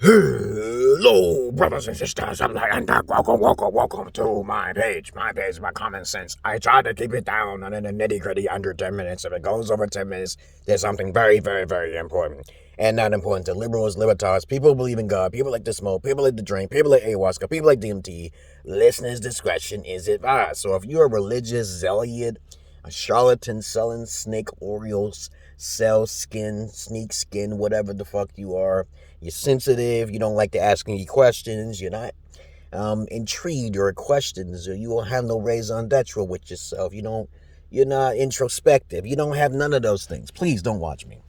Hello, brothers and sisters. I'm like, and welcome to my page. My page is my common sense. I try to keep it down and in the nitty-gritty under 10 minutes. If it goes over 10 minutes, there's something very, very, very important. And not important to liberals, libertards, people who believe in God, people like to smoke, people like to drink, people like ayahuasca, people like DMT. Listeners' discretion is advised. So if you're a religious zealot, a charlatan selling snake Oreos, sell skin, sneak skin, whatever the fuck you are, you're sensitive, you don't like to ask any questions, you're not intrigued or questions, or you will have no raison d'etre with yourself, you're not introspective, you don't have none of those things, please don't watch me.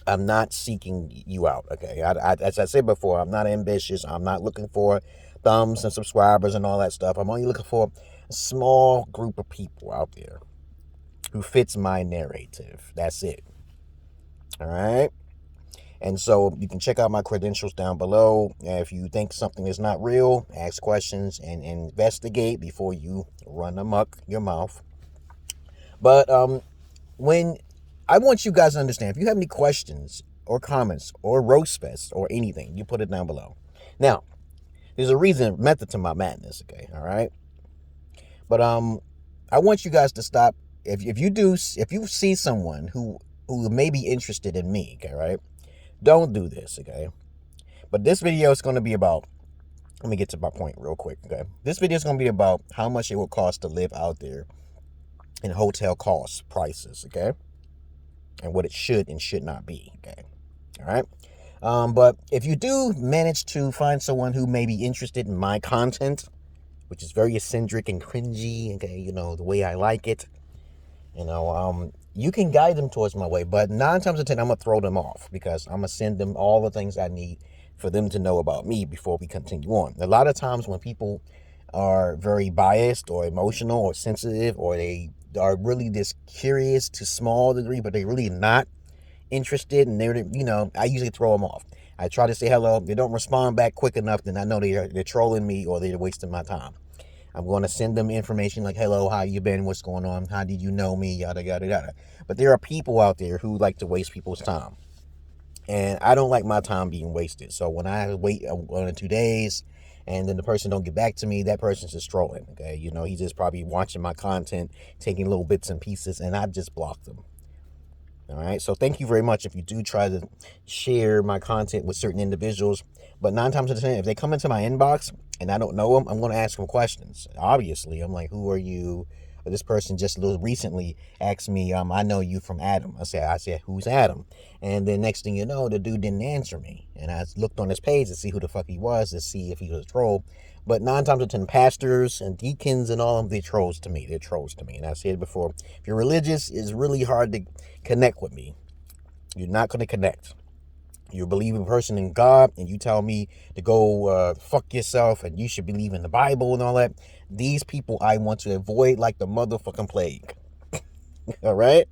I'm not seeking you out, okay? As I said before, I'm not ambitious. I'm not looking for thumbs and subscribers and all that stuff. I'm only looking for a small group of people out there who fits my narrative. That's it. All right? And so you can check out my credentials down below. If you think something is not real, ask questions and investigate before you run amok your mouth. But when I want you guys to understand, if you have any questions or comments or roast fest or anything, you put it down below. Now, there's a method to my madness, okay? All right? But I want you guys to stop. If you see someone who may be interested in me, okay, right? Don't do this, okay? But this video is going to be about, let me get to my point real quick, okay? This video is going to be about how much it will cost to live out there in hotel costs, prices, okay? And what it should and should not be, okay? All right? But if you do manage to find someone who may be interested in my content, which is very eccentric and cringy, okay, the way I like it, you can guide them towards my way, but 9 times out of 10, I'm going to throw them off because I'm going to send them all the things I need for them to know about me before we continue on. A lot of times when people are very biased or emotional or sensitive, or they are really just curious to a small degree, but they're really not interested, and I usually throw them off. I try to say hello. They don't respond back quick enough, then I know they're trolling me or they're wasting my time. I'm going to send them information like, hello, how you been? What's going on? How did you know me? Yada, yada, yada. But there are people out there who like to waste people's time. And I don't like my time being wasted. So when I wait 1 or 2 days and then the person don't get back to me, that person's just trolling, okay? He's just probably watching my content, taking little bits and pieces, and I just block them. All right, so thank you very much if you do try to share my content with certain individuals. But 9 times out of 10, if they come into my inbox and I don't know them, I'm going to ask them questions. Obviously, I'm like, who are you? Or this person just recently asked me, I know you from Adam. I said, who's Adam? And then next thing you know, the dude didn't answer me. And I looked on his page to see who the fuck he was, to see if he was a troll. But 9 times out of 10, pastors and deacons and all of them, they're trolls to me. They're trolls to me. And I said before, if you're religious, it's really hard to connect with me. You're not going to connect. You're a believing person in God, and you tell me to go fuck yourself, and you should believe in the Bible and all that. These people I want to avoid like the motherfucking plague. All right?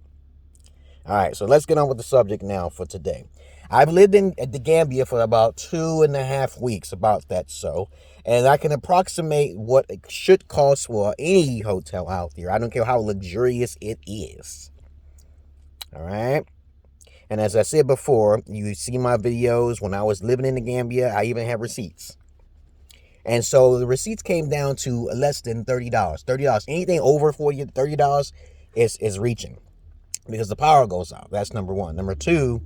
All right, so let's get on with the subject now for today. I've lived in the Gambia for about 2.5 weeks, about that so. And I can approximate what it should cost for any hotel out there. I don't care how luxurious it is. All right? And as I said before, you see my videos when I was living in the Gambia, I even have receipts. And so the receipts came down to less than $30. $30. Anything over $30 is reaching. Because the power goes out. That's number one. Number two,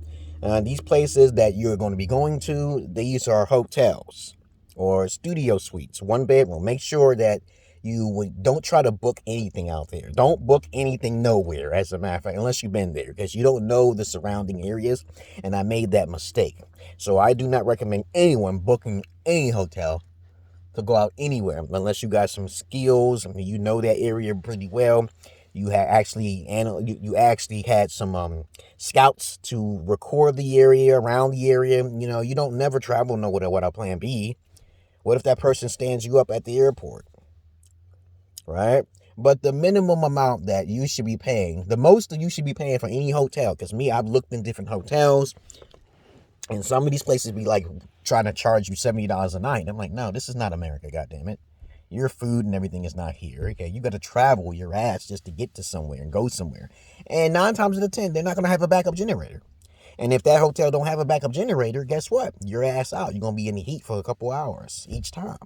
these places that you're going to be going to, these are hotels or studio suites, 1 bedroom. Make sure that you don't try to book anything out there. Don't book anything nowhere, as a matter of fact, unless you've been there, because you don't know the surrounding areas, and I made that mistake. So I do not recommend anyone booking any hotel to go out anywhere unless you got some skills. I mean, you know that area pretty well. You actually had some scouts to record the area, around the area. You don't never travel nowhere without plan B. What if that person stands you up at the airport? Right? But the minimum amount that you should be paying, the most that you should be paying for any hotel, because I've looked in different hotels, and some of these places be like trying to charge you $70 a night. I'm like, no, this is not America, goddammit. Your food and everything is not here, okay? You got to travel your ass just to get to somewhere and go somewhere. And 9 times out of 10, they're not going to have a backup generator. And if that hotel don't have a backup generator, guess what? Your ass out. You're going to be in the heat for a couple hours each time.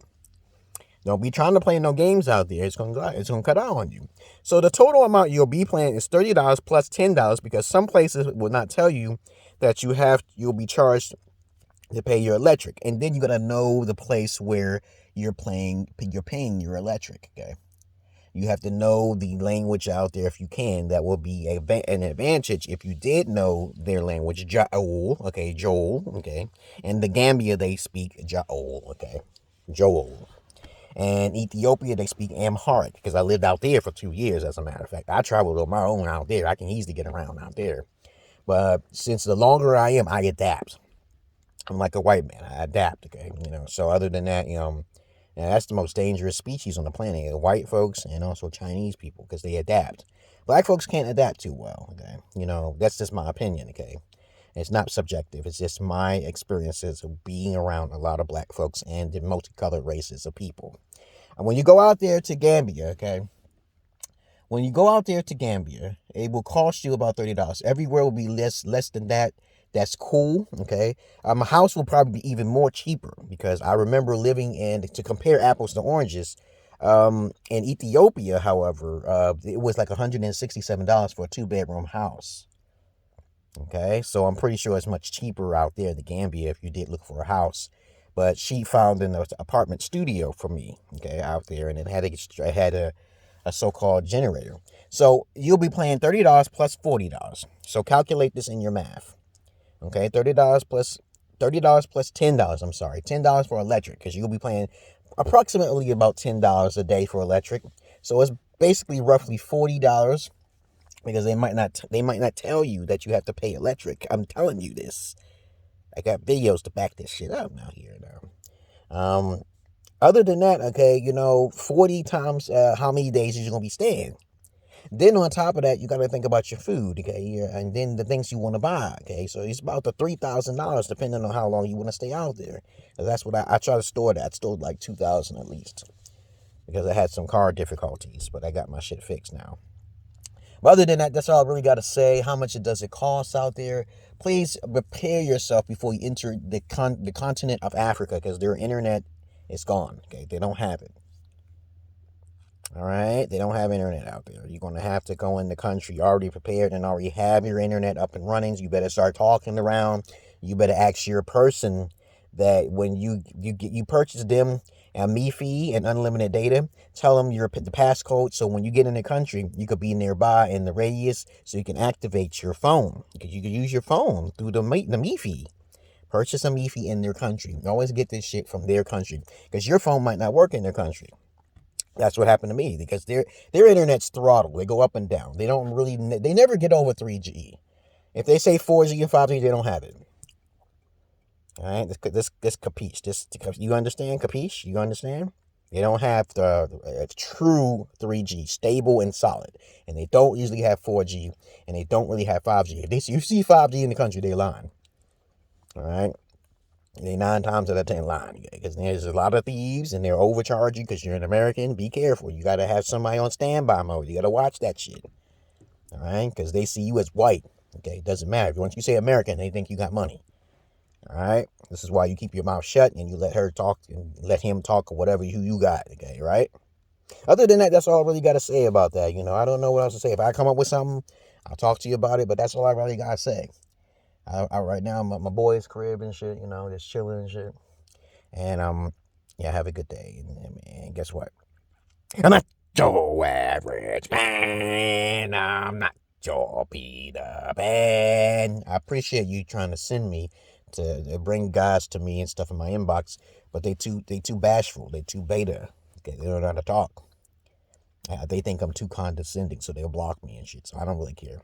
Don't be trying to play no games out there. It's gonna cut out on you. So the total amount you'll be paying is $30 plus $10 because some places will not tell you that you'll be charged to pay your electric. And then you gotta know the place where you're paying your electric. Okay. You have to know the language out there if you can. That will be an advantage if you did know their language, Joel, okay, Joel, okay. And the Gambia, they speak Joel, okay, Joel. And Ethiopia, they speak Amharic, because I lived out there for 2 years, as a matter of fact. I traveled on my own out there. I can easily get around out there. But since the longer I am, I adapt. I'm like a white man. I adapt, okay? So other than that, that's the most dangerous species on the planet. White folks and also Chinese people, because they adapt. Black folks can't adapt too well, okay? That's just my opinion, okay? It's not subjective. It's just my experiences of being around a lot of black folks and the multicolored races of people. And when you go out there to Gambia, okay, when you go out there to Gambia, it will cost you about $30. Everywhere will be less than that. That's cool, okay? A house will probably be even more cheaper because I remember living to compare apples to oranges, in Ethiopia, however, it was like $167 for a 2-bedroom house. Okay, so I'm pretty sure it's much cheaper out there in the Gambia if you did look for a house. But she found an apartment studio for me, okay, out there, and it had a so-called generator. So you'll be paying $30 plus $40. So calculate this in your math. Okay, $30 plus $10. I'm sorry, $10 for electric, because you'll be paying approximately about $10 a day for electric. So it's basically roughly $40. Because they might not tell you that you have to pay electric. I'm telling you this. I got videos to back this shit up now here now. Other than that, okay, 40 times how many days you're gonna be staying. Then on top of that, you gotta think about your food, okay, and then the things you want to buy, okay. So it's about the $3,000 depending on how long you want to stay out there. That's what I try to store that. I stored like $2,000 at least because I had some car difficulties, but I got my shit fixed now. But other than that, that's all I really got to say. How much does it cost out there? Please prepare yourself before you enter the continent of Africa, because their internet is gone. Okay, they don't have it. All right, they don't have internet out there. You're going to have to go in the country already prepared and already have your internet up and running. So you better start talking around. You better ask your person that when you purchase them a MiFi and unlimited data, tell them the passcode, so when you get in the country, you could be nearby in the radius, so you can activate your phone. You can use your phone through the MiFi. Purchase a MiFi in their country. Always get this shit from their country, because your phone might not work in their country. That's what happened to me, because their internet's throttled. They go up and down. They never get over 3G. If they say 4G and 5G, they don't have it. All right, this capiche. You understand? Capiche? You understand? They don't have the true 3G, stable and solid, and they don't usually have 4G, and they don't really have 5G. If you see 5G in the country, they lying. All right, they 9 times out of 10 lying, because there's a lot of thieves, and they're overcharge you because you're an American. Be careful. You gotta have somebody on standby mode. You gotta watch that shit. All right, because they see you as white. Okay, it doesn't matter. Once you say American, they think you got money. All right, this is why you keep your mouth shut and you let her talk and let him talk or whatever you got. Okay, right? Other than that, that's all I really got to say about that. I don't know what else to say. If I come up with something, I'll talk to you about it. But that's all I really got to say. Right now, I'm at my boy's crib and shit. Just chilling and shit. And yeah, have a good day. And guess what? I'm not your average man. I'm not your Peter Pan. I appreciate you trying to send me to bring guys to me and stuff in my inbox, but they too bashful. They too beta. Okay, they don't know how to talk. They think I'm too condescending, so they'll block me and shit. So I don't really care.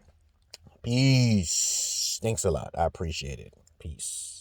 Peace. Thanks a lot. I appreciate it. Peace.